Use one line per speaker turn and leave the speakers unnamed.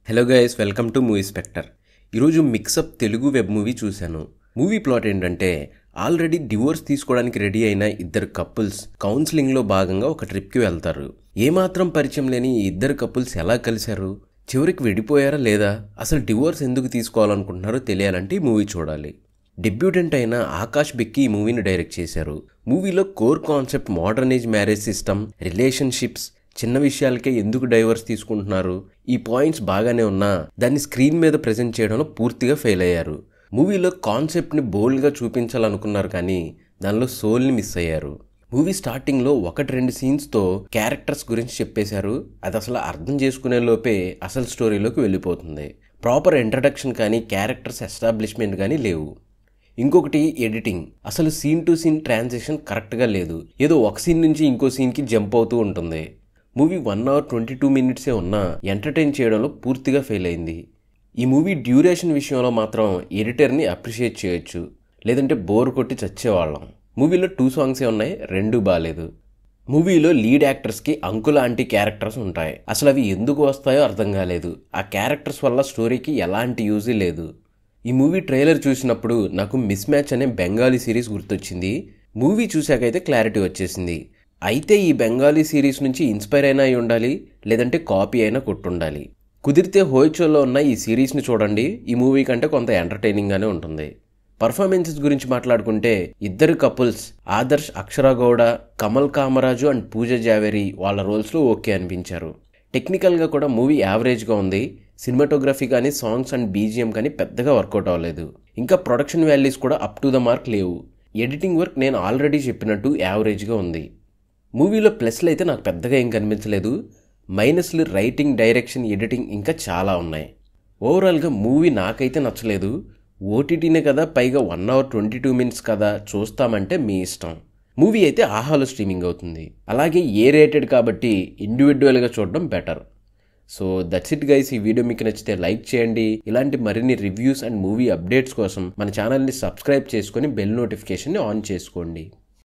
Hello guys, welcome to Movie Spectre. ఈరోజు Mix Up Telugu web movie చూశాను. Movie plot ఏంటంటే, already divorce తీసుకోవడానికి ready అయిన ఇద్దరు కపుల్స్ కౌన్సిలింగ్లో భాగంగా ఒక ట్రిప్కి వెళ్తారు. ఏమాత్రం పరిచయం లేని ఈ ఇద్దరు కపుల్స్ ఎలా కలిశారు, చివరికి విడిపోయారా లేదా, అసలు డివోర్స్ ఎందుకు తీసుకోవాలనుకుంటున్నారో తెలియాలంటే ఈ మూవీ చూడాలి. డెబ్యూటెంట్ అయిన ఆకాష్ బెక్కి ఈ మూవీని డైరెక్ట్ చేశారు. మూవీలో core concept modern age marriage system, relationships, చిన్న విషయాలకే ఎందుకు డైవర్స్ తీసుకుంటున్నారు, ఈ పాయింట్స్ బాగానే ఉన్నా దాన్ని స్క్రీన్ మీద ప్రెజెంట్ చేయడంలో పూర్తిగా ఫెయిల్ అయ్యారు. మూవీలో కాన్సెప్ట్ని బోల్డ్గా చూపించాలనుకున్నారు కానీ దానిలో సోల్ని మిస్ అయ్యారు. మూవీ స్టార్టింగ్లో 1-2 సీన్స్తో క్యారెక్టర్స్ గురించి చెప్పేశారు. అది అసలు అర్థం చేసుకునే లోపే అసలు స్టోరీలోకి వెళ్ళిపోతుంది. ప్రాపర్ ఇంట్రడక్షన్ కానీ క్యారెక్టర్స్ ఎస్టాబ్లిష్మెంట్ కానీ లేవు. ఇంకొకటి ఎడిటింగ్. అసలు సీన్ టు సీన్ ట్రాన్సిషన్ కరెక్ట్గా లేదు. ఏదో ఒక సీన్ నుంచి ఇంకో సీన్కి జంప్ అవుతూ ఉంటుంది. మూవీ 1 hour 22 minutes ఉన్నా ఎంటర్టైన్ చేయడంలో పూర్తిగా ఫెయిల్ అయింది. ఈ మూవీ డ్యూరేషన్ విషయంలో మాత్రం ఎడిటర్ని అప్రిషియేట్ చేయొచ్చు, లేదంటే బోర్ కొట్టి చచ్చేవాళ్ళం. మూవీలో 2 songs ఉన్నాయి, 2 బాలేదు. మూవీలో లీడ్ యాక్టర్స్కి అంకుల్ ఆంటీ క్యారెక్టర్స్ ఉంటాయి. అసలు అవి ఎందుకు వస్తాయో అర్థం కాలేదు. ఆ క్యారెక్టర్స్ వల్ల స్టోరీకి ఎలాంటి యూజ్ లేదు. ఈ మూవీ ట్రైలర్ చూసినప్పుడు నాకు మిస్ మ్యాచ్ అనే బెంగాలీ సిరీస్ గుర్తొచ్చింది. మూవీ చూశాకైతే క్లారిటీ వచ్చేసింది. అయితే ఈ బెంగాలీ సిరీస్ నుంచి ఇన్స్పైర్ అయినా అయి ఉండాలి, లేదంటే కాపీ అయినా కొట్టుండాలి. కుదిరితే హోయిచోలో ఉన్న ఈ సిరీస్ని చూడండి. ఈ మూవీ కంటే కొంత ఎంటర్టైనింగ్గానే ఉంటుంది. పర్ఫార్మెన్సెస్ గురించి మాట్లాడుకుంటే ఇద్దరు కపుల్స్ ఆదర్శ్ అక్షరగౌడ, కమల్ కామరాజు అండ్ పూజ జావేరి వాళ్ళ రోల్స్లో ఓకే అనిపించారు. టెక్నికల్గా కూడా మూవీ యావరేజ్గా ఉంది. సినిమాటోగ్రఫీ కానీ సాంగ్స్ అండ్ బీజిఎం కానీ పెద్దగా వర్కౌట్ అవ్వలేదు. ఇంకా ప్రొడక్షన్ వాల్యూస్ కూడా అప్ టు ద మార్క్ లేవు. ఎడిటింగ్ వర్క్ నేను ఆల్రెడీ చెప్పినట్టు యావరేజ్గా ఉంది. మూవీలో ప్లస్లు అయితే నాకు పెద్దగా ఏం కనిపించలేదు. మైనస్లు రైటింగ్, డైరెక్షన్, ఎడిటింగ్ ఇంకా చాలా ఉన్నాయి. ఓవరాల్గా మూవీ నాకైతే నచ్చలేదు. ఓటీటీనే కదా, పైగా 1 hour 22 minutes కదా, చూస్తామంటే మీ ఇష్టం. మూవీ అయితే ఆహాలో స్ట్రీమింగ్ అవుతుంది. అలాగే ఏ రేటెడ్ కాబట్టి ఇండివిజువల్గా చూడడం better. So that's it guys. ఈ వీడియో మీకు నచ్చితే లైక్ చేయండి. ఇలాంటి మరిన్ని రివ్యూస్ అండ్ మూవీ అప్డేట్స్ కోసం మన ఛానల్ని సబ్స్క్రైబ్ చేసుకొని బెల్ నోటిఫికేషన్ని ఆన్ చేసుకోండి.